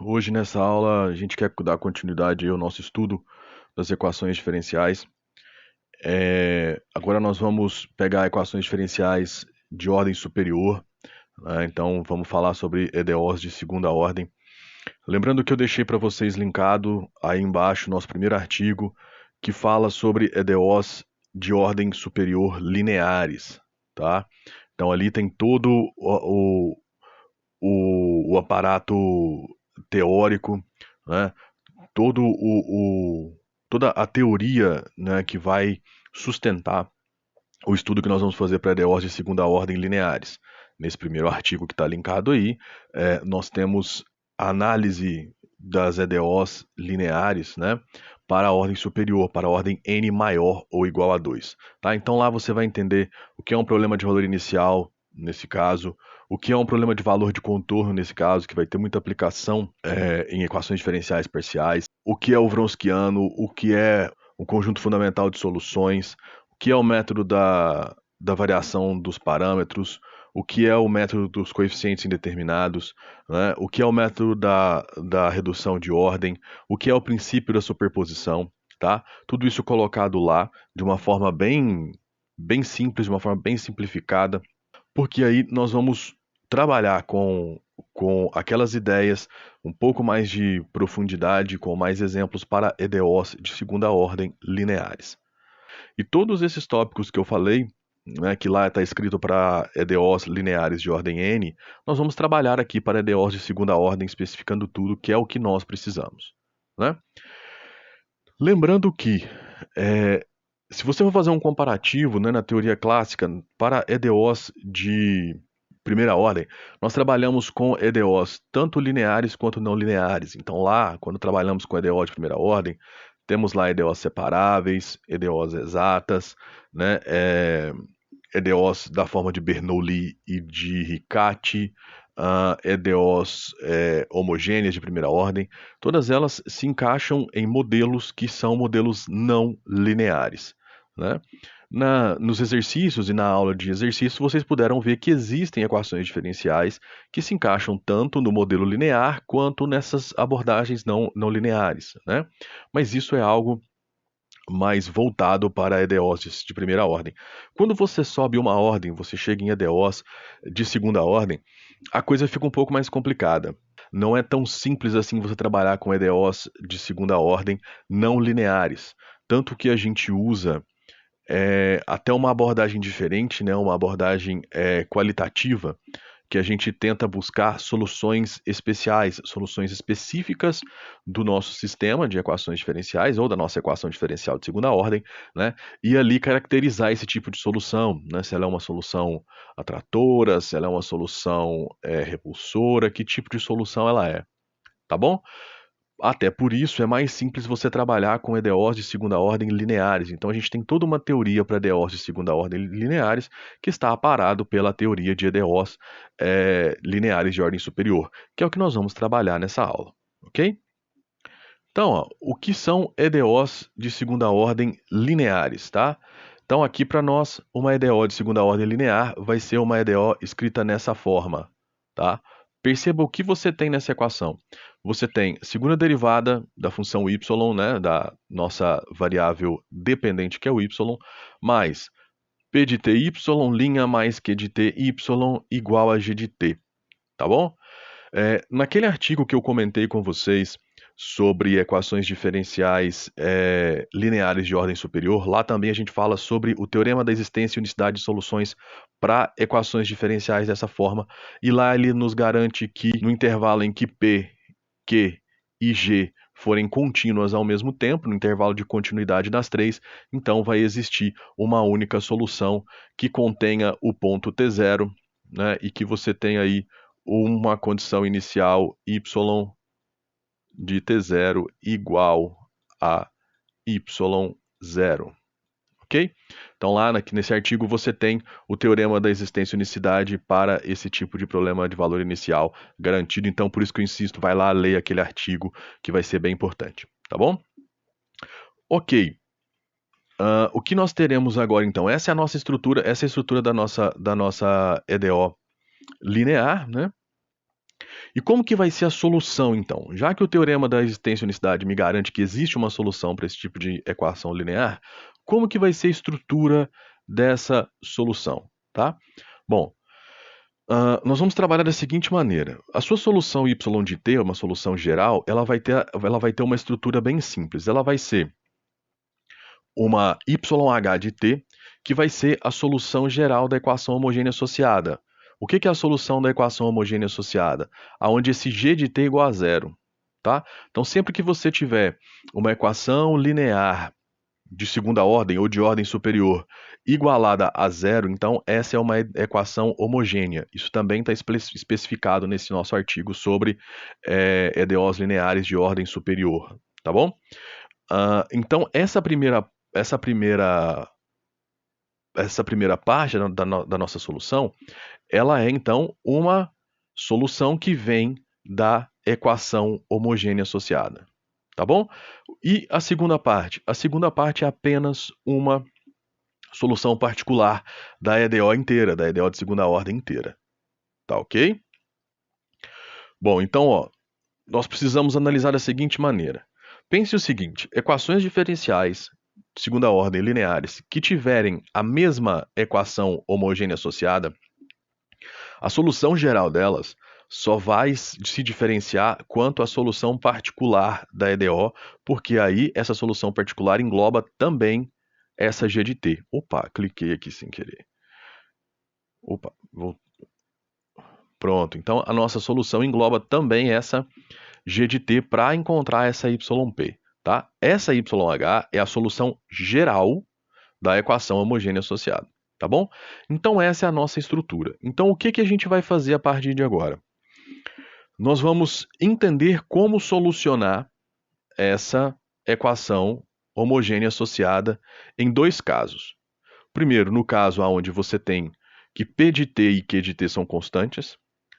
Hoje nessa aula a gente quer dar continuidade ao nosso estudo das equações diferenciais. Agora nós vamos pegar equações diferenciais de ordem superior, né? Então vamos falar sobre EDOs de segunda ordem. Lembrando que eu deixei para vocês linkado aí embaixo nosso primeiro artigo que fala sobre EDOs de ordem superior lineares, tá? Então ali tem todo o aparato teórico, né? todo toda a teoria, né, que vai sustentar o estudo que nós vamos fazer para EDOs de segunda ordem lineares. Nesse primeiro artigo que está linkado aí, nós temos a análise das EDOs lineares, né, para a ordem superior, para a ordem n maior ou igual a 2. Tá? Então lá você vai entender o que é um problema de valor inicial, nesse caso, o que é um problema de valor de contorno, nesse caso, que vai ter muita aplicação em equações diferenciais parciais, o que é o Wronskiano, o que é o conjunto fundamental de soluções, o que é o método da variação dos parâmetros, o que é o método dos coeficientes indeterminados, né? O que é o método da redução de ordem, o que é o princípio da superposição, tá? Tudo isso colocado lá de uma forma bem simples, de uma forma bem simplificada, porque aí nós vamos trabalhar com aquelas ideias, um pouco mais de profundidade, com mais exemplos para EDOs de segunda ordem lineares. E todos esses tópicos que eu falei, né, que lá está escrito para EDOs lineares de ordem n, nós vamos trabalhar aqui para EDOs de segunda ordem, especificando tudo, que é o que nós precisamos, né? Lembrando que, se você for fazer um comparativo, né, na teoria clássica, para EDOs de primeira ordem, nós trabalhamos com EDOs tanto lineares quanto não lineares. Então lá, quando trabalhamos com EDO de primeira ordem, temos lá EDOs separáveis, EDOs exatas, né, EDOs da forma de Bernoulli e de Riccati, EDOs homogêneas de primeira ordem, todas elas se encaixam em modelos que são modelos não lineares, né? Nos exercícios e na aula de exercício, vocês puderam ver que existem equações diferenciais que se encaixam tanto no modelo linear quanto nessas abordagens não lineares, né? Mas isso é algo mais voltado para EDOs de primeira ordem. Quando você sobe uma ordem, você chega em EDOs de segunda ordem, a coisa fica um pouco mais complicada. Não é tão simples assim você trabalhar com EDOs de segunda ordem não lineares. Tanto que a gente usa até uma abordagem diferente, né, uma abordagem qualitativa, que a gente tenta buscar soluções especiais, soluções específicas do nosso sistema de equações diferenciais ou da nossa equação diferencial de segunda ordem, né? E ali caracterizar esse tipo de solução, né? Se ela é uma solução atratora, se ela é uma solução repulsora, que tipo de solução ela é, tá bom? Até por isso é mais simples você trabalhar com EDOs de segunda ordem lineares. Então a gente tem toda uma teoria para EDOs de segunda ordem lineares que está aparado pela teoria de EDOs lineares de ordem superior, que é o que nós vamos trabalhar nessa aula, ok? Então, ó, o que são EDOs de segunda ordem lineares, tá? Então aqui para nós, uma EDO de segunda ordem linear vai ser uma EDO escrita nessa forma, tá? Perceba o que você tem nessa equação. Você tem segunda derivada da função y, né, da nossa variável dependente que é o y, mais p de ty mais q de ty igual a g de t, tá bom? Naquele artigo que eu comentei com vocês sobre equações diferenciais lineares de ordem superior, lá também a gente fala sobre o teorema da existência e unicidade de soluções para equações diferenciais dessa forma, e lá ele nos garante que no intervalo em que P, Q e G forem contínuas ao mesmo tempo, no intervalo de continuidade das três, então vai existir uma única solução que contenha o ponto T0, né, e que você tem aí uma condição inicial y de T0 igual a y0, ok? Então lá nesse artigo você tem o teorema da existência e unicidade para esse tipo de problema de valor inicial garantido, então por isso que eu insisto, vai lá ler aquele artigo que vai ser bem importante, tá bom? Ok, o que nós teremos agora então? Essa é a nossa estrutura, essa é a estrutura da nossa EDO linear, né? E como que vai ser a solução, então? Já que o teorema da existência e unicidade me garante que existe uma solução para esse tipo de equação linear, como que vai ser a estrutura dessa solução, tá? Bom, nós vamos trabalhar da seguinte maneira. A sua solução y de t, uma solução geral, ela vai ter uma estrutura bem simples. Ela vai ser uma YH de t, que vai ser a solução geral da equação homogênea associada. O que é a solução da equação homogênea associada? Aonde esse g de t é igual a zero. Tá? Então, sempre que você tiver uma equação linear de segunda ordem ou de ordem superior igualada a zero, então essa é uma equação homogênea. Isso também está especificado nesse nosso artigo sobre EDOs lineares de ordem superior. Tá bom? Então, essa primeira parte da nossa solução, ela é então uma solução que vem da equação homogênea associada, tá bom? E a segunda parte? A segunda parte é apenas uma solução particular da EDO inteira, da EDO de segunda ordem inteira, tá ok? Bom, então, ó, nós precisamos analisar da seguinte maneira. Pense o seguinte: equações diferenciais de segunda ordem lineares que tiverem a mesma equação homogênea associada, a solução geral delas só vai se diferenciar quanto à solução particular da EDO, porque aí essa solução particular engloba também essa G de T. Opa, cliquei aqui sem querer. Opa, pronto. Então a nossa solução engloba também essa G de T para encontrar essa YP, tá? Essa YH é a solução geral da equação homogênea associada, tá bom? Então essa é a nossa estrutura. Então o que a gente vai fazer a partir de agora? Nós vamos entender como solucionar essa equação homogênea associada em dois casos. Primeiro, no caso onde você tem que P de T e Q de T são constantes,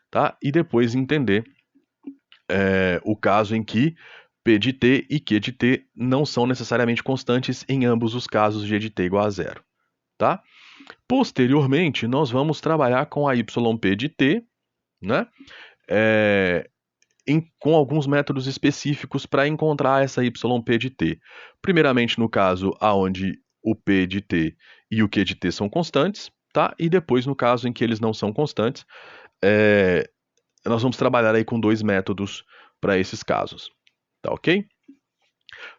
tá? E depois entender o caso em que P de T e Q de T não são necessariamente constantes em ambos os casos G de T igual a zero, tá? Posteriormente, nós vamos trabalhar com a YP de T, né? Com alguns métodos específicos para encontrar essa YP de T. Primeiramente, no caso onde o P de T e o Q de T são constantes, tá? E depois, no caso em que eles não são constantes, nós vamos trabalhar aí com dois métodos para esses casos, tá ok?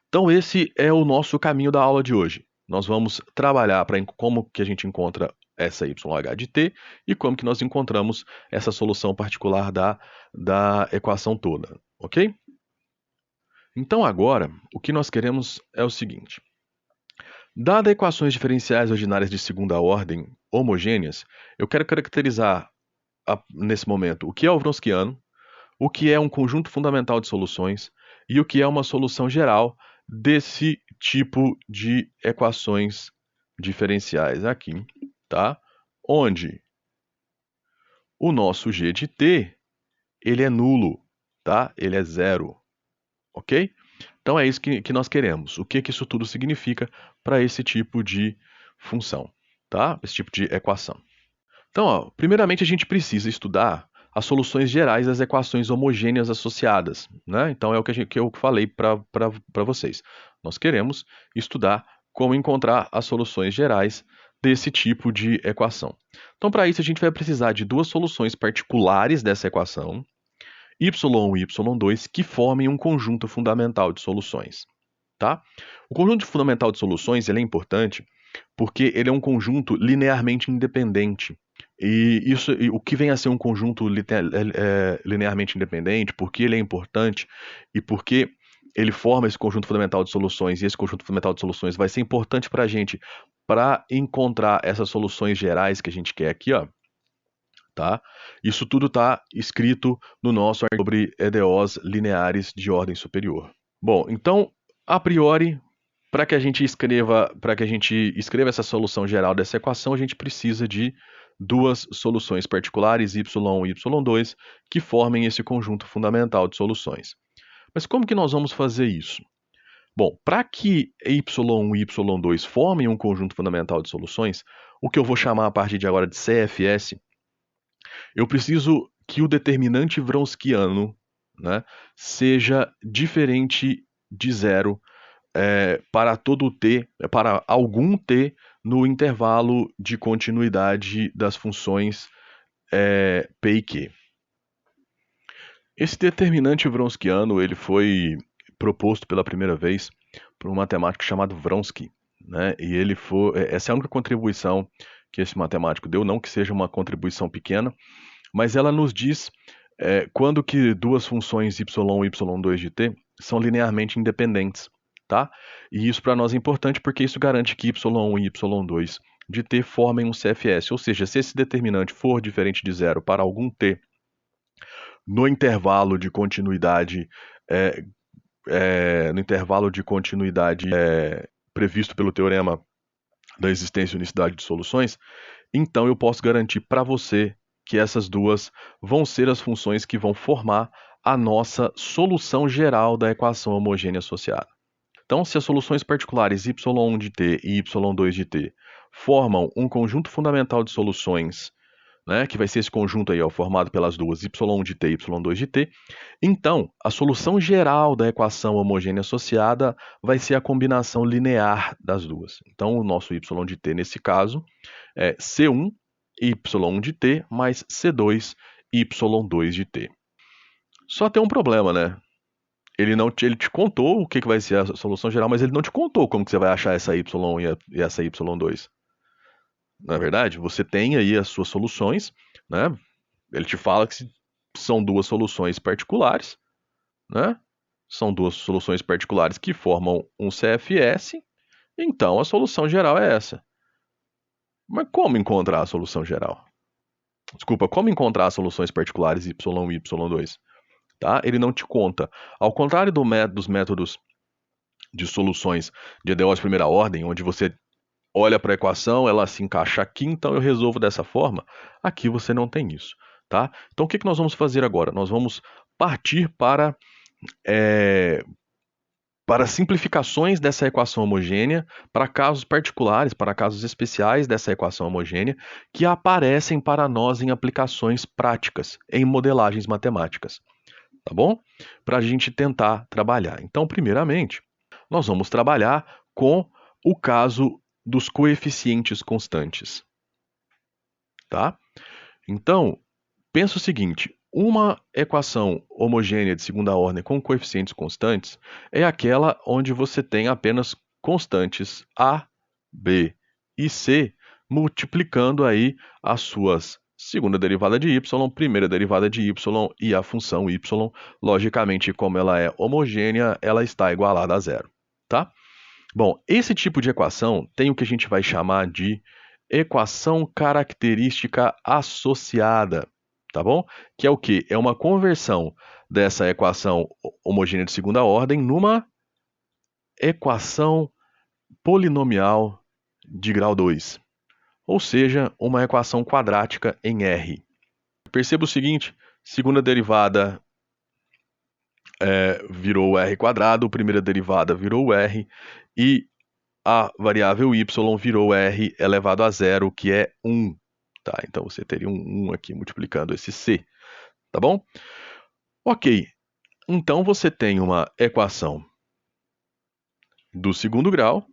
Então esse é o nosso caminho da aula de hoje. Nós vamos trabalhar para como que a gente encontra essa YH de T e como que nós encontramos essa solução particular da equação toda, ok? Então agora, o que nós queremos é o seguinte. Dada equações diferenciais ordinárias de segunda ordem homogêneas, eu quero caracterizar nesse momento o que é o Wronskiano, o que é um conjunto fundamental de soluções e o que é uma solução geral desse tipo de equações diferenciais aqui, tá? Onde o nosso G de T, ele é nulo, tá? Ele é zero, ok? Então é isso que nós queremos. O que isso tudo significa para esse tipo de função, tá? Esse tipo de equação. Então, ó, primeiramente a gente precisa estudar as soluções gerais das equações homogêneas associadas, né? Então é o que eu falei para vocês. Nós queremos estudar como encontrar as soluções gerais desse tipo de equação. Então, para isso, a gente vai precisar de duas soluções particulares dessa equação, y1 e y2, que formem um conjunto fundamental de soluções, tá? O conjunto fundamental de soluções ele é importante porque ele é um conjunto linearmente independente. E o que vem a ser um conjunto linearmente independente, por que ele é importante e por que ele forma esse conjunto fundamental de soluções, e esse conjunto fundamental de soluções vai ser importante para a gente para encontrar essas soluções gerais que a gente quer aqui, ó. Tá? Isso tudo está escrito no nosso artigo sobre EDOs lineares de ordem superior. Bom, então, a priori, para que a gente escreva essa solução geral dessa equação, a gente precisa de duas soluções particulares, y1 e y2, que formem esse conjunto fundamental de soluções. Mas como que nós vamos fazer isso? Bom, para que y1 e y2 formem um conjunto fundamental de soluções, o que eu vou chamar a partir de agora de CFS, eu preciso que o determinante wronskiano, né, seja diferente de zero para todo t, para algum t no intervalo de continuidade das funções p e q. Esse determinante wronskiano ele foi proposto pela primeira vez por um matemático chamado Wronski, né? E essa é a única contribuição que esse matemático deu, não que seja uma contribuição pequena, mas ela nos diz quando que duas funções y1 e y2 de t são linearmente independentes, tá? E isso para nós é importante porque isso garante que y1 e y2 de t formem um CFS, ou seja, se esse determinante for diferente de zero para algum t no intervalo de continuidade previsto pelo teorema da existência e unicidade de soluções, então eu posso garantir para você que essas duas vão ser as funções que vão formar a nossa solução geral da equação homogênea associada. Então, se as soluções particulares y1 de t e y2 de t formam um conjunto fundamental de soluções, né, que vai ser esse conjunto aí, ó, formado pelas duas y1 de t e y2 de t, então a solução geral da equação homogênea associada vai ser a combinação linear das duas. Então, o nosso y de t, nesse caso, é C1 y de t mais C2 y2 de t. Só tem um problema, né? Ele te contou o que vai ser a solução geral, mas ele não te contou como que você vai achar essa y e essa y2. Na verdade, você tem aí as suas soluções, né? Ele te fala que são duas soluções particulares, né? São duas soluções particulares que formam um CFS, então a solução geral é essa. Mas como encontrar a solução geral? Desculpa, como encontrar as soluções particulares y1 e y2? Tá? Ele não te conta. Ao contrário dos métodos de soluções de EDO de primeira ordem, onde você olha para a equação, ela se encaixa aqui, então eu resolvo dessa forma. Aqui você não tem isso. Tá? Então o que nós vamos fazer agora? Nós vamos partir para simplificações dessa equação homogênea, para casos particulares, para casos especiais dessa equação homogênea, que aparecem para nós em aplicações práticas, em modelagens matemáticas. Tá bom? Para a gente tentar trabalhar. Então, primeiramente, nós vamos trabalhar com o caso dos coeficientes constantes. Tá? Então, pensa o seguinte, uma equação homogênea de segunda ordem com coeficientes constantes é aquela onde você tem apenas constantes A, B e C multiplicando aí as suas segunda derivada de y, primeira derivada de y e a função y, logicamente, como ela é homogênea, ela está igualada a zero, tá? Bom, esse tipo de equação tem o que a gente vai chamar de equação característica associada, tá bom? Que é o quê? É uma conversão dessa equação homogênea de segunda ordem numa equação polinomial de grau 2. Ou seja, uma equação quadrática em R. Perceba o seguinte, segunda derivada virou R quadrado, primeira derivada virou R, e a variável y virou R elevado a zero, que é 1. Tá? Então você teria um 1 aqui multiplicando esse C. Tá bom? Ok. Então você tem uma equação do segundo grau,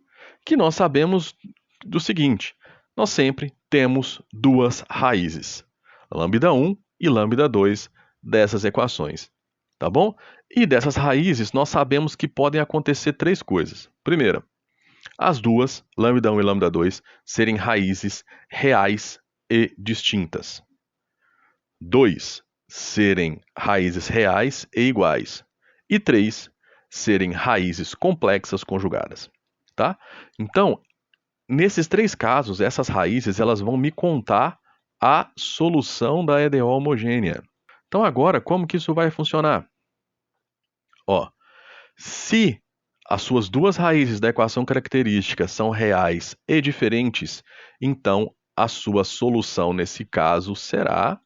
que nós sabemos do seguinte, nós sempre temos duas raízes, lambda1 e lambda2 dessas equações, tá bom? E dessas raízes nós sabemos que podem acontecer três coisas. Primeira, as duas, lambda1 e lambda2, serem raízes reais e distintas. 2, serem raízes reais e iguais. E 3, serem raízes complexas conjugadas, tá? Então, nesses três casos, essas raízes elas vão me contar a solução da EDO homogênea. Então agora, como que isso vai funcionar? Ó, se as suas duas raízes da equação característica são reais e diferentes, então a sua solução nesse caso será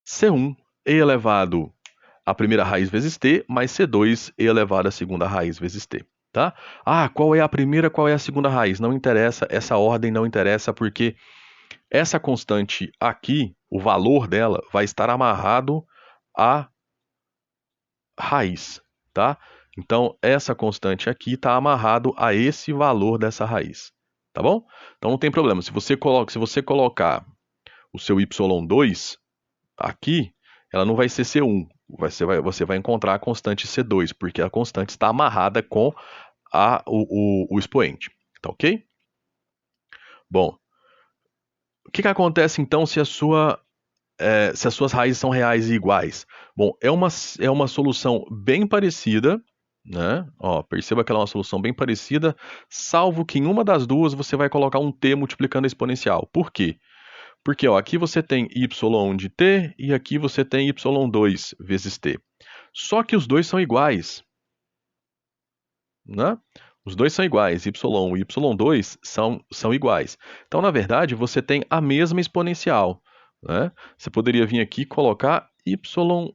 C1 e elevado à primeira raiz vezes t, mais C2 e elevado à segunda raiz vezes t. Tá? Ah, qual é a primeira, qual é a segunda raiz? Não interessa, essa ordem não interessa porque essa constante aqui, o valor dela, vai estar amarrado à raiz, tá? Então, essa constante aqui está amarrado a esse valor dessa raiz, tá bom? Então, não tem problema. Se você colocar o seu y2 aqui, ela não vai ser C1. Você vai encontrar a constante C2, porque a constante está amarrada com o expoente, tá ok? Bom, o que acontece então se as suas raízes são reais e iguais? Bom, é uma solução bem parecida, né? Ó, perceba que ela é uma solução bem parecida, salvo que em uma das duas você vai colocar um t multiplicando a exponencial. Por quê? Porque ó, aqui você tem y de t e aqui você tem y2 vezes t. Só que os dois são iguais, né? Os dois são iguais, y1 e y2 são iguais. Então, na verdade, você tem a mesma exponencial, né? Você poderia vir aqui e colocar y1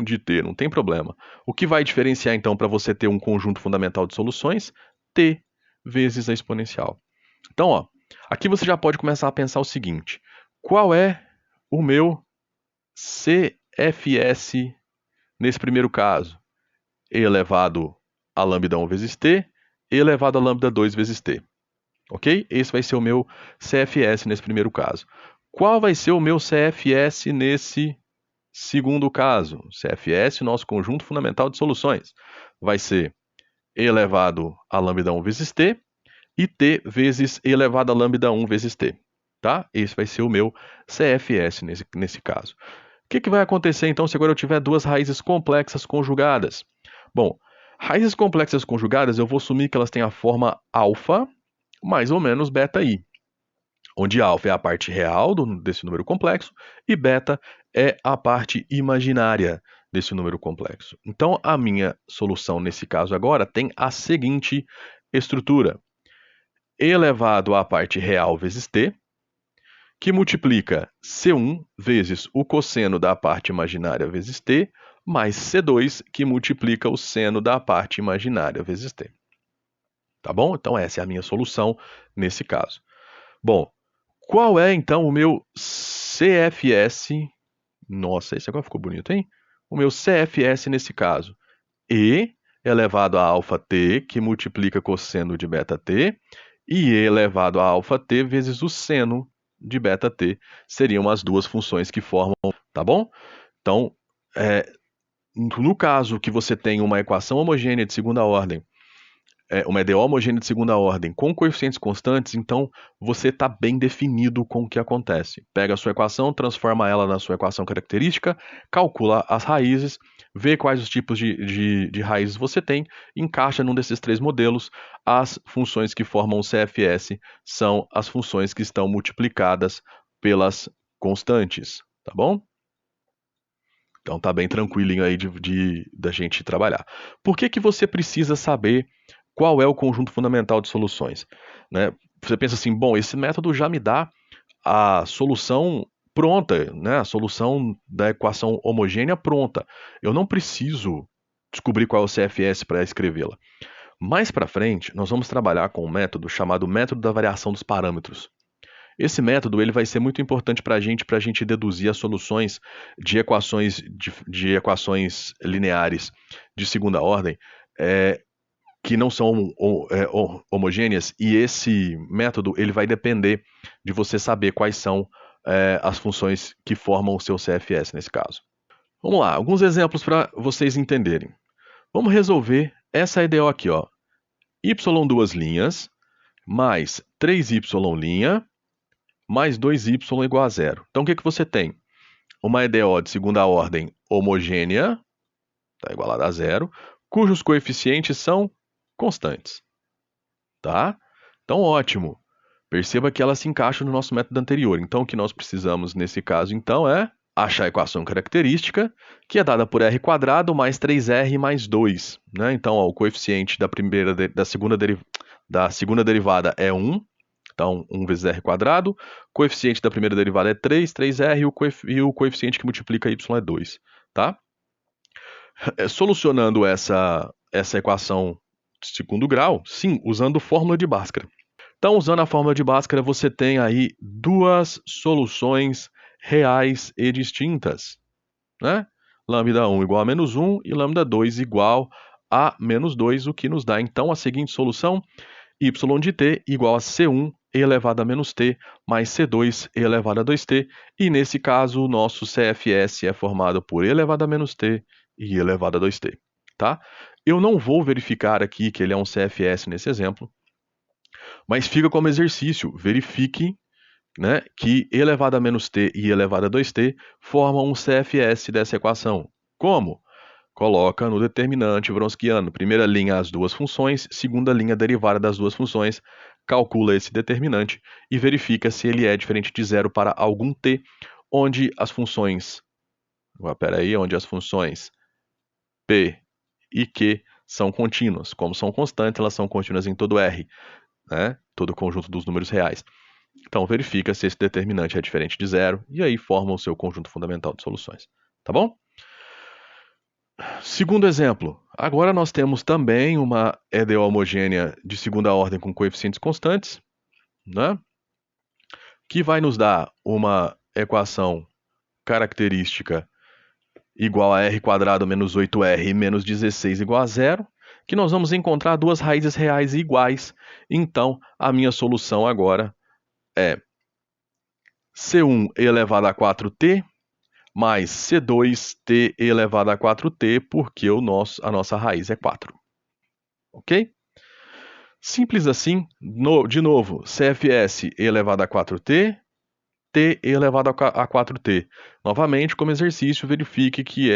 de t, não tem problema. O que vai diferenciar, então, para você ter um conjunto fundamental de soluções? T vezes a exponencial. Então, ó, aqui você já pode começar a pensar o seguinte: qual é o meu CFS nesse primeiro caso? E elevado a lambda 1 vezes t, e elevado a lambda 2 vezes t. Ok? Esse vai ser o meu CFS nesse primeiro caso. Qual vai ser o meu CFS nesse segundo caso? CFS, nosso conjunto fundamental de soluções, vai ser e elevado a lambda 1 vezes t e t vezes e elevado a lambda 1 vezes t. Tá? Esse vai ser o meu CFS nesse caso. O que vai acontecer então se agora eu tiver duas raízes complexas conjugadas? Bom, raízes complexas conjugadas eu vou assumir que elas têm a forma alfa mais ou menos beta-i, onde alfa é a parte real desse número complexo e beta é a parte imaginária desse número complexo. Então, a minha solução nesse caso agora tem a seguinte estrutura: e elevado à parte real vezes t, que multiplica C1 vezes o cosseno da parte imaginária vezes t, mais C2, que multiplica o seno da parte imaginária vezes t. Tá bom? Então, essa é a minha solução nesse caso. Bom, qual é então o meu CFS? Nossa, esse agora ficou bonito, hein? O meu CFS nesse caso. E elevado a alfa t, que multiplica cosseno de beta t, e e elevado a alfa t vezes o seno de beta t. Seriam as duas funções que formam, tá bom? Então, no caso que você tem uma equação homogênea de segunda ordem, uma EDO homogênea de segunda ordem com coeficientes constantes, então você está bem definido com o que acontece. Pega a sua equação, transforma ela na sua equação característica, calcula as raízes, vê quais os tipos de raízes você tem, encaixa num desses três modelos. As funções que formam o CFS são as funções que estão multiplicadas pelas constantes, tá bom? Então tá bem tranquilinho aí da gente trabalhar. Por que você precisa saber qual é o conjunto fundamental de soluções? Né? Você pensa assim, bom, esse método já me dá a solução pronta, né? A solução da equação homogênea pronta. Eu não preciso descobrir qual é o CFS para escrevê-la. Mais para frente, nós vamos trabalhar com um método chamado método da variação dos parâmetros. Esse método ele vai ser muito importante para a gente deduzir as soluções de equações lineares de segunda ordem que não são homogêneas, e esse método ele vai depender de você saber quais são as funções que formam o seu CFS nesse caso. Vamos lá, alguns exemplos para vocês entenderem. Vamos resolver essa EDO aqui, ó. y2' mais 3y' mais 2y igual a zero. Então, o que você tem? Uma EDO de segunda ordem homogênea, está igualada a zero, cujos coeficientes são constantes. Tá? Então, ótimo. Perceba que ela se encaixa no nosso método anterior. Então, o que nós precisamos nesse caso, então, é achar a equação característica, que é dada por r² mais 3r mais 2. Né? Então, ó, o coeficiente da segunda derivada é 1. Então, 1 vezes r², coeficiente da primeira derivada é 3, 3r, e o coeficiente que multiplica y é 2, tá? Solucionando essa equação de segundo grau, sim, usando fórmula de Bhaskara. Então, usando a fórmula de Bhaskara, você tem aí duas soluções reais e distintas, né? Lambda 1 igual a menos 1 e lambda 2 igual a menos 2, o que nos dá, então, a seguinte solução: y de t igual a c1 e elevado a menos t mais c2 e elevado a 2t. E, nesse caso, o nosso CFS é formado por e elevado a menos t e e elevado a 2t, tá? Eu não vou verificar aqui que ele é um CFS nesse exemplo, mas fica como exercício. Verifique, né, que e elevado a menos t e e elevado a 2t formam um CFS dessa equação. Como? Coloca no determinante wronskiano, primeira linha as duas funções, segunda linha a derivada das duas funções, calcula esse determinante e verifica se ele é diferente de zero para algum t, onde as funções p e q são contínuas. Como são constantes, elas são contínuas em todo R, né? Todo o conjunto dos números reais. Então, verifica se esse determinante é diferente de zero e aí forma o seu conjunto fundamental de soluções. Tá bom? Segundo exemplo. Agora nós temos também uma EDO homogênea de segunda ordem com coeficientes constantes, né? Que vai nos dar uma equação característica igual a r² menos 8r menos 16 igual a zero, que nós vamos encontrar duas raízes reais iguais. Então, a minha solução agora é c1 elevado a 4t mais c2t elevado a 4t, porque a nossa raiz é 4. Ok? Simples assim. De novo, CFS elevado a 4t, t elevado a 4t. Novamente, como exercício, verifique que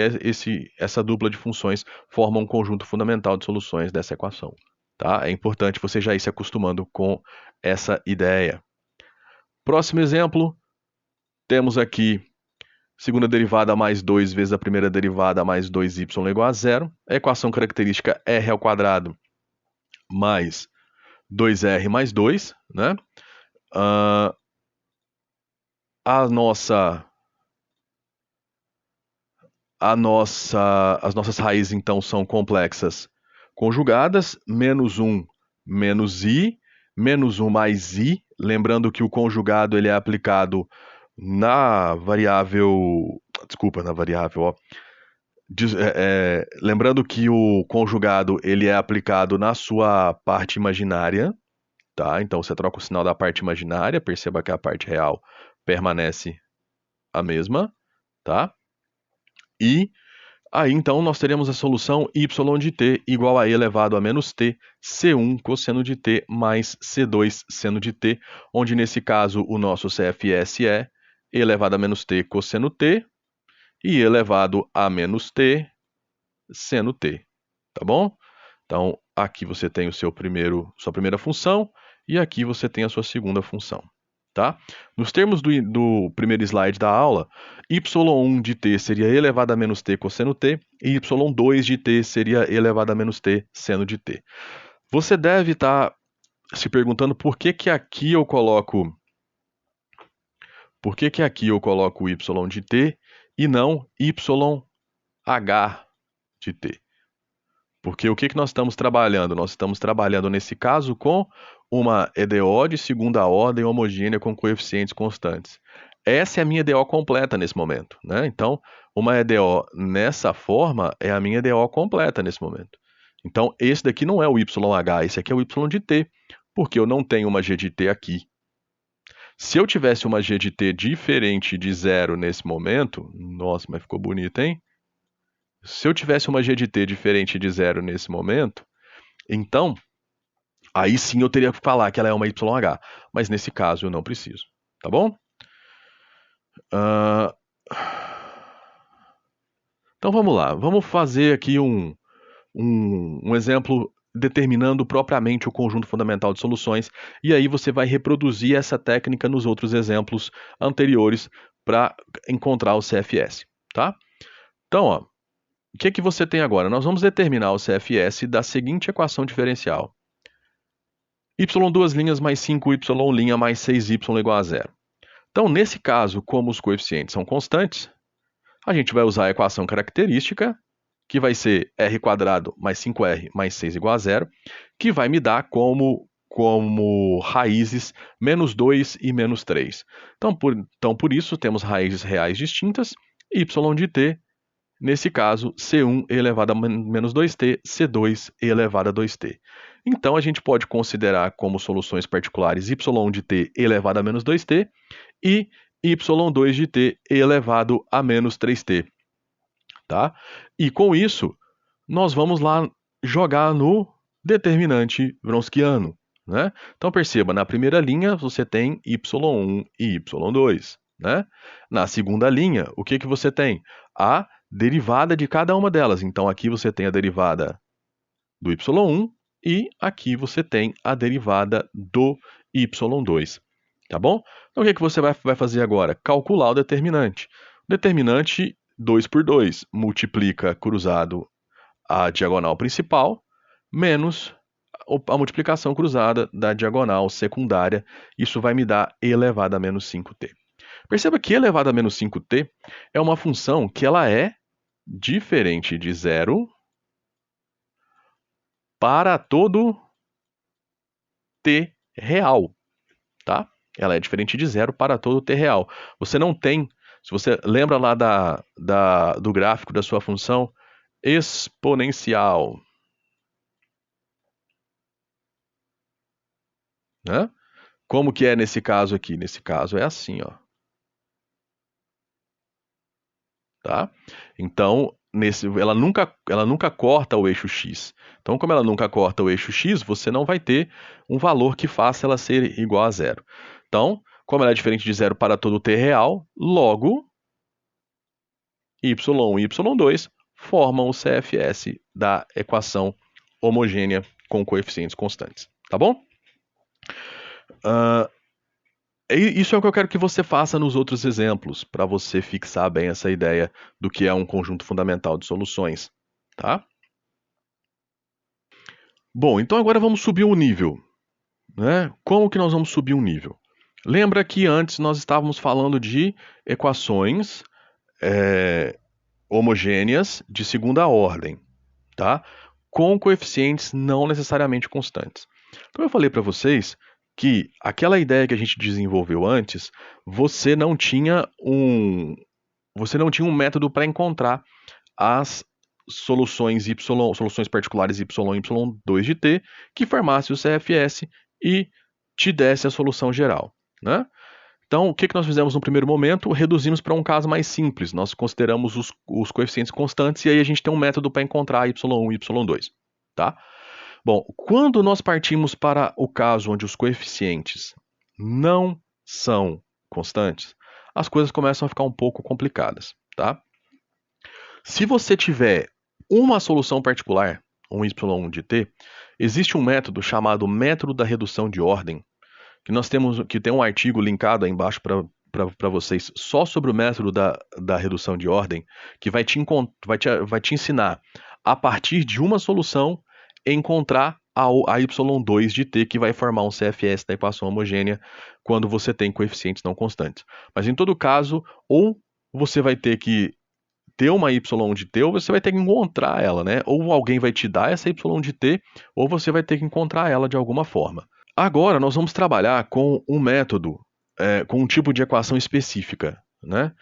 essa dupla de funções forma um conjunto fundamental de soluções dessa equação. Tá? É importante você já ir se acostumando com essa ideia. Próximo exemplo, temos aqui segunda derivada mais 2 vezes a primeira derivada mais 2y igual a zero. A equação característica r² mais 2r mais 2, né? As nossas raízes, então, são complexas conjugadas, menos 1 menos i, menos 1 mais i, lembrando que o conjugado ele é aplicado na variável, ó. Lembrando que o conjugado ele é aplicado na sua parte imaginária, tá? Então você troca o sinal da parte imaginária, perceba que a parte real permanece a mesma, tá? E aí então nós teremos a solução y de t igual a e elevado a menos t, c1 cosseno de t mais c2 seno de t, onde nesse caso o nosso CFS é e elevado a menos t cosseno t e e elevado a menos t seno t, tá bom? Então aqui você tem sua primeira função e aqui você tem a sua segunda função. Tá? Nos termos do primeiro slide da aula, y1 de t seria e elevado a menos t cosseno t e y2 de t seria e elevado a menos t seno de t. Você deve estar se perguntando por que aqui eu coloco y de t e não yh de t. Porque o que nós estamos trabalhando? Nós estamos trabalhando, nesse caso, com uma EDO de segunda ordem homogênea com coeficientes constantes. Essa é a minha EDO completa nesse momento, né? Então, uma EDO nessa forma é a minha EDO completa nesse momento. Então, esse daqui não é o YH, esse aqui é o Y de t, porque eu não tenho uma G de t aqui. Se eu tivesse uma G de t diferente de zero nesse momento, nossa, mas ficou bonito, hein? Se eu tivesse uma G de t diferente de zero nesse momento, então, aí sim eu teria que falar que ela é uma YH. Mas nesse caso eu não preciso, tá bom? Então vamos lá. Vamos fazer aqui um exemplo determinando propriamente o conjunto fundamental de soluções. E aí você vai reproduzir essa técnica nos outros exemplos anteriores para encontrar o CFS, tá? Então, ó. O que você tem agora? Nós vamos determinar o CFS da seguinte equação diferencial. y2' mais 5y' mais 6y igual a zero. Então, nesse caso, como os coeficientes são constantes, a gente vai usar a equação característica, que vai ser r² mais 5r mais 6 igual a zero, que vai me dar como como raízes menos 2 e menos 3. Então, por isso, temos raízes reais distintas, y de t, nesse caso, C1 elevado a menos 2t, C2 elevado a 2t. Então, a gente pode considerar como soluções particulares y de t elevado a menos 2t e y2 de t elevado a menos 3t. Tá? E com isso, nós vamos lá jogar no determinante wronskiano. Né? Então perceba, na primeira linha você tem y1 e y2. Né? Na segunda linha, o que você tem? A derivada de cada uma delas. Então aqui você tem a derivada do y1 e aqui você tem a derivada do y2. Tá bom? Então o que você vai fazer agora? Calcular o determinante. O determinante 2 por 2 multiplica cruzado a diagonal principal menos a multiplicação cruzada da diagonal secundária. Isso vai me dar e elevado a menos 5t. Perceba que e elevado a menos 5t é uma função que ela é diferente de zero para todo t real, tá? Ela é diferente de zero para todo t real. Você não tem, se você lembra lá do gráfico da sua função exponencial, né? Como que é nesse caso aqui? Nesse caso é assim, ó. Tá? Então, ela nunca corta o eixo x. Então, como ela nunca corta o eixo x, você não vai ter um valor que faça ela ser igual a zero. Então, como ela é diferente de zero para todo t real, logo, y1 e y2 formam o CFS da equação homogênea com coeficientes constantes. Tá bom? Isso é o que eu quero que você faça nos outros exemplos, para você fixar bem essa ideia do que é um conjunto fundamental de soluções, tá? Bom, então agora vamos subir o nível, né? Como que nós vamos subir o nível? Lembra que antes nós estávamos falando de equações homogêneas de segunda ordem, tá? Com coeficientes não necessariamente constantes. Então eu falei para vocês que aquela ideia que a gente desenvolveu antes, você não tinha um método para encontrar as soluções particulares y e y2 de t que formasse o CFS e te desse a solução geral, né? Então, o que nós fizemos no primeiro momento? Reduzimos para um caso mais simples. Nós consideramos os coeficientes constantes e aí a gente tem um método para encontrar y1 e y2, tá? Bom, quando nós partimos para o caso onde os coeficientes não são constantes, as coisas começam a ficar um pouco complicadas, tá? Se você tiver uma solução particular, um y1 de t, existe um método chamado método da redução de ordem, que tem um artigo linkado aí embaixo para vocês só sobre o método da redução de ordem, que vai te ensinar, a partir de uma solução, encontrar a y2 de t, que vai formar um CFS da equação homogênea quando você tem coeficientes não constantes. Mas em todo caso, ou você vai ter que ter uma y de t, ou você vai ter que encontrar ela, né? Ou alguém vai te dar essa y de t, ou você vai ter que encontrar ela de alguma forma. Agora nós vamos trabalhar com um método, com um tipo de equação específica, né?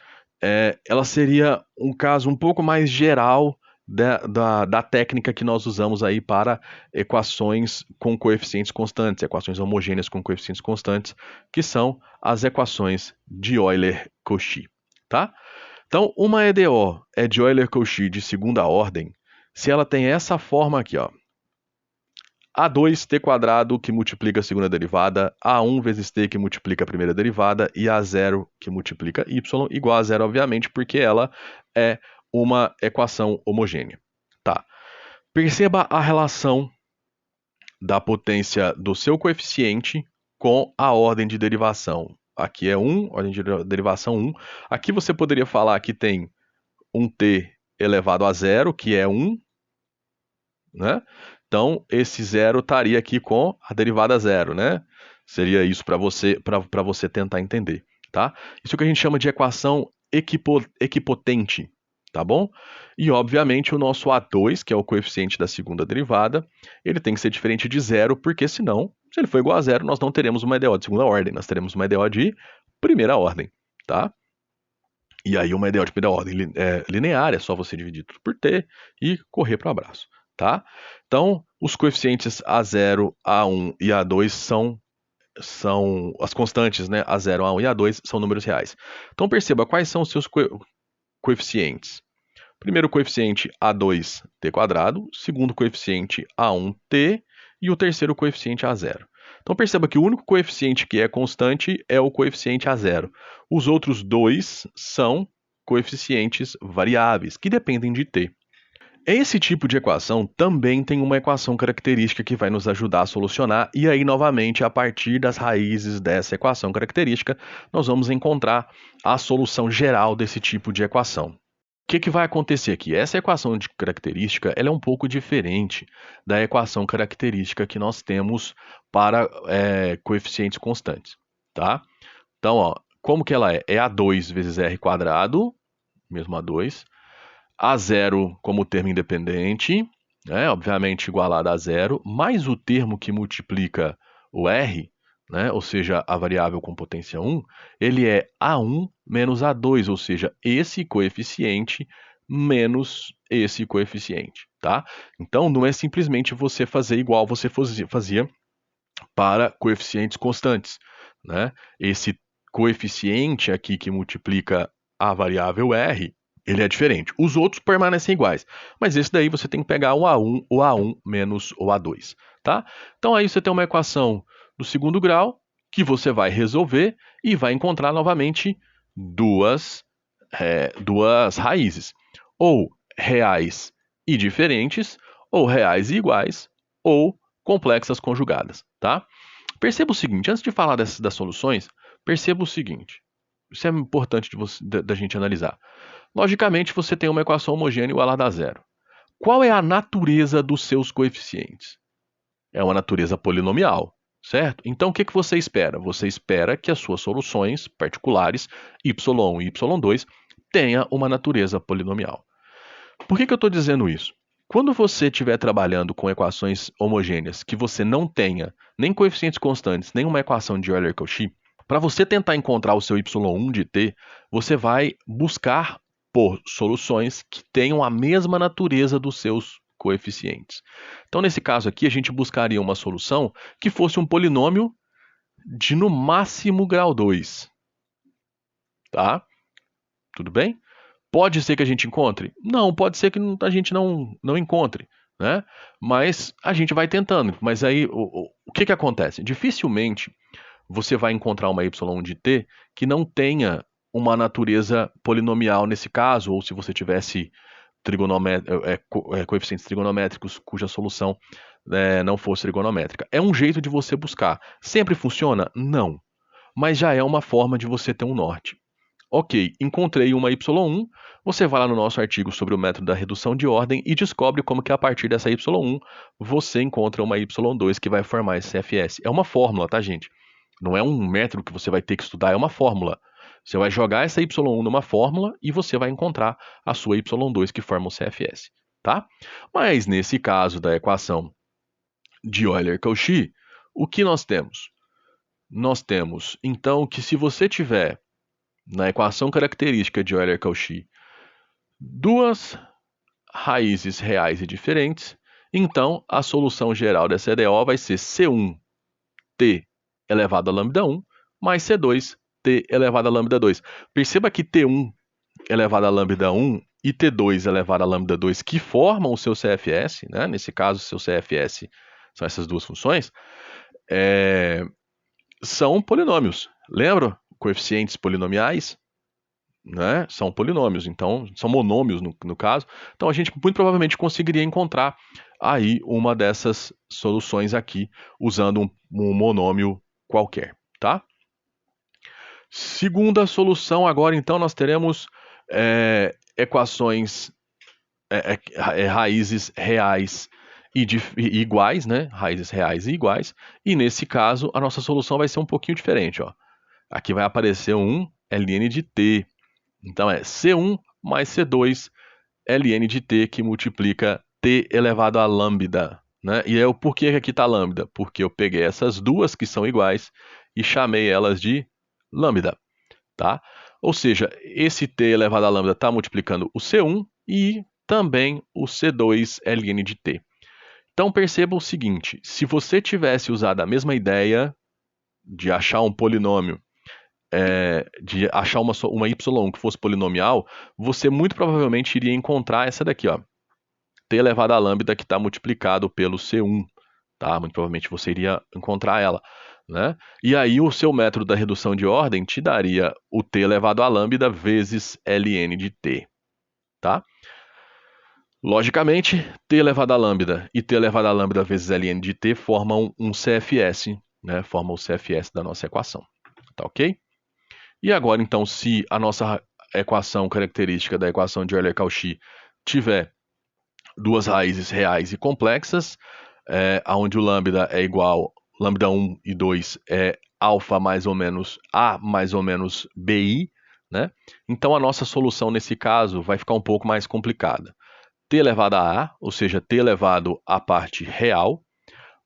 Ela seria um caso um pouco mais geral da técnica que nós usamos aí para equações com coeficientes constantes, equações homogêneas com coeficientes constantes, que são as equações de Euler-Cauchy, tá? Então, uma EDO é de Euler-Cauchy de segunda ordem se ela tem essa forma aqui, ó. A2t² que multiplica a segunda derivada, A1 vezes t que multiplica a primeira derivada e A0 que multiplica y igual a zero, obviamente, porque ela é uma equação homogênea. Tá. Perceba a relação da potência do seu coeficiente com a ordem de derivação. Aqui é 1, ordem de derivação 1. Aqui você poderia falar que tem um t elevado a zero, que é 1, né? Então, esse zero estaria aqui com a derivada zero, né? Seria isso para você tentar entender, tá? Isso que a gente chama de equação equipotente, tá bom? E, obviamente, o nosso A2, que é o coeficiente da segunda derivada, ele tem que ser diferente de zero, porque senão, se ele for igual a zero, nós não teremos uma EDO de segunda ordem, nós teremos uma EDO de primeira ordem, tá? E aí uma EDO de primeira ordem linear, é só você dividir tudo por t e correr para o abraço, tá? Então, os coeficientes A0, A1 e A2 são as constantes, né? A0, A1 e A2 são números reais. Então perceba quais são os seus coeficientes. Primeiro coeficiente A2t², segundo coeficiente A1t e o terceiro coeficiente A0. Então perceba que o único coeficiente que é constante é o coeficiente A0. Os outros dois são coeficientes variáveis, que dependem de t. Esse tipo de equação também tem uma equação característica que vai nos ajudar a solucionar, e aí, novamente, a partir das raízes dessa equação característica, nós vamos encontrar a solução geral desse tipo de equação. O que vai acontecer aqui? Essa equação de característica ela é um pouco diferente da equação característica que nós temos para coeficientes constantes, tá? Então, ó, como que ela é? É A2 vezes R², mesmo A2, A0 como termo independente, né, obviamente igualado a zero, mais o termo que multiplica o R, né, ou seja, a variável com potência 1, ele é A1 menos A2, ou seja, esse coeficiente menos esse coeficiente, tá? Então, não é simplesmente você fazer igual você fazia para coeficientes constantes, né? Esse coeficiente aqui que multiplica a variável R, ele é diferente. Os outros permanecem iguais, mas esse daí você tem que pegar o A1 menos o A2, tá? Então aí você tem uma equação do segundo grau que você vai resolver e vai encontrar novamente duas raízes, ou reais e diferentes, ou reais e iguais, ou complexas conjugadas, tá? Perceba o seguinte, antes de falar das soluções, perceba o seguinte, isso é importante da gente analisar. Logicamente, você tem uma equação homogênea igualada a zero. Qual é a natureza dos seus coeficientes? É uma natureza polinomial, certo? Então, o que você espera? Você espera que as suas soluções particulares, y1 e y2, tenham uma natureza polinomial. Por que eu estou dizendo isso? Quando você estiver trabalhando com equações homogêneas que você não tenha nem coeficientes constantes, nem uma equação de Euler-Cauchy, para você tentar encontrar o seu y1 de t, você vai buscar por soluções que tenham a mesma natureza dos seus coeficientes. Então, nesse caso aqui, a gente buscaria uma solução que fosse um polinômio de no máximo grau 2. Tá? Tudo bem? Pode ser que a gente encontre? Não, pode ser que a gente não encontre, né? Mas a gente vai tentando. Mas aí, o que acontece? Dificilmente você vai encontrar uma y de t que não tenha uma natureza polinomial nesse caso, ou se você tivesse coeficientes trigonométricos cuja solução não fosse trigonométrica. É um jeito de você buscar. Sempre funciona? Não. Mas já é uma forma de você ter um norte. Ok, encontrei uma y1, você vai lá no nosso artigo sobre o método da redução de ordem e descobre como que a partir dessa y1 você encontra uma y2 que vai formar esse CFS. É uma fórmula, tá, gente? Não é um método que você vai ter que estudar, é uma fórmula. Você vai jogar essa y1 numa fórmula e você vai encontrar a sua y2 que forma o CFS, tá? Mas nesse caso da equação de Euler-Cauchy, o que nós temos? Nós temos, então, que se você tiver na equação característica de Euler-Cauchy duas raízes reais e diferentes, então a solução geral dessa EDO vai ser C1t elevado a lambda1 mais C2t elevado a lambda2. Perceba que T1 elevado a lambda1 e T2 elevado a lambda2 que formam o seu CFS, né? Nesse caso, o seu CFS são essas duas funções, são polinômios. Lembra? Coeficientes polinomiais, né? São polinômios, então são monômios no caso. Então a gente muito provavelmente conseguiria encontrar aí uma dessas soluções aqui usando um monômio qualquer, tá? Segunda solução agora, então nós teremos equações raízes reais e iguais, né? Raízes reais e iguais. E nesse caso a nossa solução vai ser um pouquinho diferente, ó. Aqui vai aparecer um ln de t. Então é C1 mais C2 ln de t que multiplica t elevado a lambda, né? E é o porquê que aqui está lambda? Porque eu peguei essas duas que são iguais e chamei elas de lambda, tá? Ou seja, esse t elevado a lambda está multiplicando o C1 e também o C2 ln de t. Então perceba o seguinte, se você tivesse usado a mesma ideia de achar um polinômio, de achar uma y que fosse polinomial, você muito provavelmente iria encontrar essa daqui, ó, t elevado a lambda que está multiplicado pelo C1, tá? Muito provavelmente você iria encontrar ela, né? E aí o seu método da redução de ordem te daria o t elevado a lambda vezes ln de t, tá? Logicamente, t elevado a lambda e t elevado a lambda vezes ln de t formam um CFS, né? Formam o CFS da nossa equação, tá ok? E agora, então, se a nossa equação característica da equação de Euler-Cauchy tiver duas raízes reais e complexas, onde o lambda é igual, lambda 1 e 2 é alfa mais ou menos A mais ou menos BI, né? Então a nossa solução nesse caso vai ficar um pouco mais complicada. T elevado a A, ou seja, T elevado à parte real,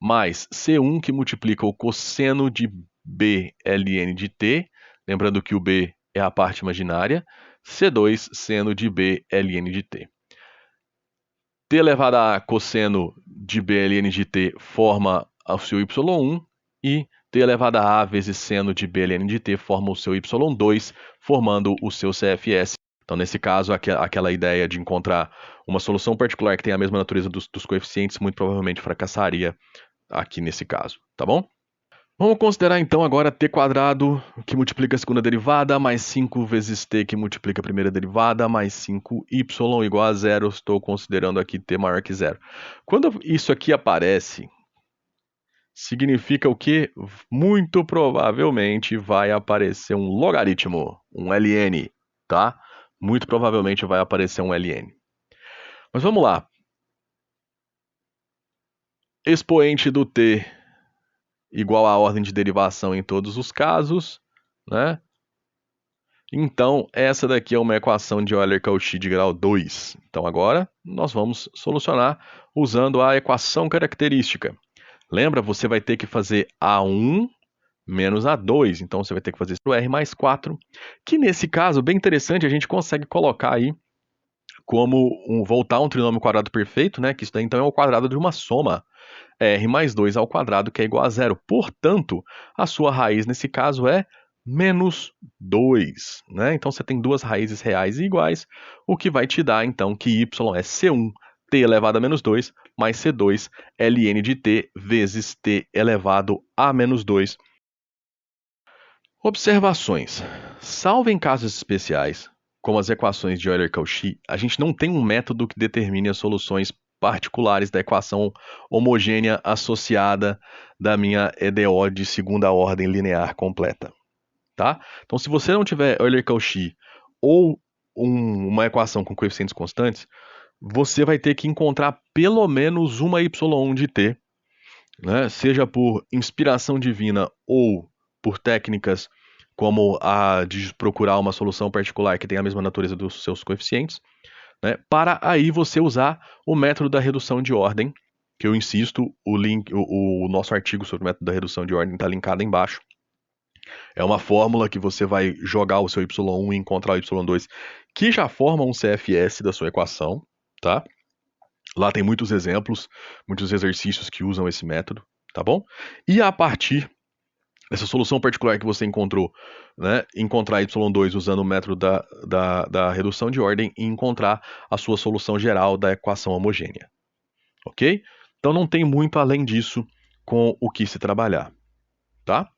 mais C1 que multiplica o cosseno de B ln de T, lembrando que o B é a parte imaginária, C2 seno de B ln de T. T elevado a cosseno de B ln de T forma o seu y1 e T elevado a vezes seno de B ln de T forma o seu y2, formando o seu CFS. Então, nesse caso, aquela ideia de encontrar uma solução particular que tem a mesma natureza dos coeficientes muito provavelmente fracassaria aqui nesse caso, tá bom? Vamos considerar então agora t quadrado que multiplica a segunda derivada, mais 5 vezes t que multiplica a primeira derivada, mais 5y igual a zero. Estou considerando aqui t maior que zero. Quando isso aqui aparece, significa o quê? Muito provavelmente vai aparecer um logaritmo, um ln, tá? Muito provavelmente vai aparecer um ln. Mas vamos lá. Expoente do t igual à ordem de derivação em todos os casos, né? Então, essa daqui é uma equação de Euler-Cauchy de grau 2. Então, agora, nós vamos solucionar usando a equação característica. Lembra, você vai ter que fazer A1 menos A2. Então, você vai ter que fazer o R mais 4, que nesse caso, bem interessante, a gente consegue colocar aí como voltar a um trinômio quadrado perfeito, né? Que isso daí, então, é o quadrado de uma soma. R mais 2 ao quadrado, que é igual a zero. Portanto, a sua raiz, nesse caso, é menos 2, né? Então, você tem duas raízes reais e iguais, o que vai te dar, então, que y é C1, t elevado a menos 2, mais C2, ln de t, vezes t elevado a menos 2. Observações. Salvo em casos especiais, como as equações de Euler-Cauchy, a gente não tem um método que determine as soluções particulares da equação homogênea associada da minha EDO de segunda ordem linear completa, tá? Então, se você não tiver Euler-Cauchy ou uma equação com coeficientes constantes, você vai ter que encontrar pelo menos uma y1 de t, né? Seja por inspiração divina ou por técnicas como a de procurar uma solução particular que tenha a mesma natureza dos seus coeficientes, né? Para aí você usar o método da redução de ordem, que eu insisto, o nosso artigo sobre o método da redução de ordem está linkado embaixo. É uma fórmula que você vai jogar o seu y1 e encontrar o y2, que já forma um CFS da sua equação, tá? Lá tem muitos exemplos, muitos exercícios que usam esse método, tá bom? E a partir dessa solução particular que você encontrou, né, encontrar y2 usando o método da redução de ordem e encontrar a sua solução geral da equação homogênea, ok? Então não tem muito além disso com o que se trabalhar, tá?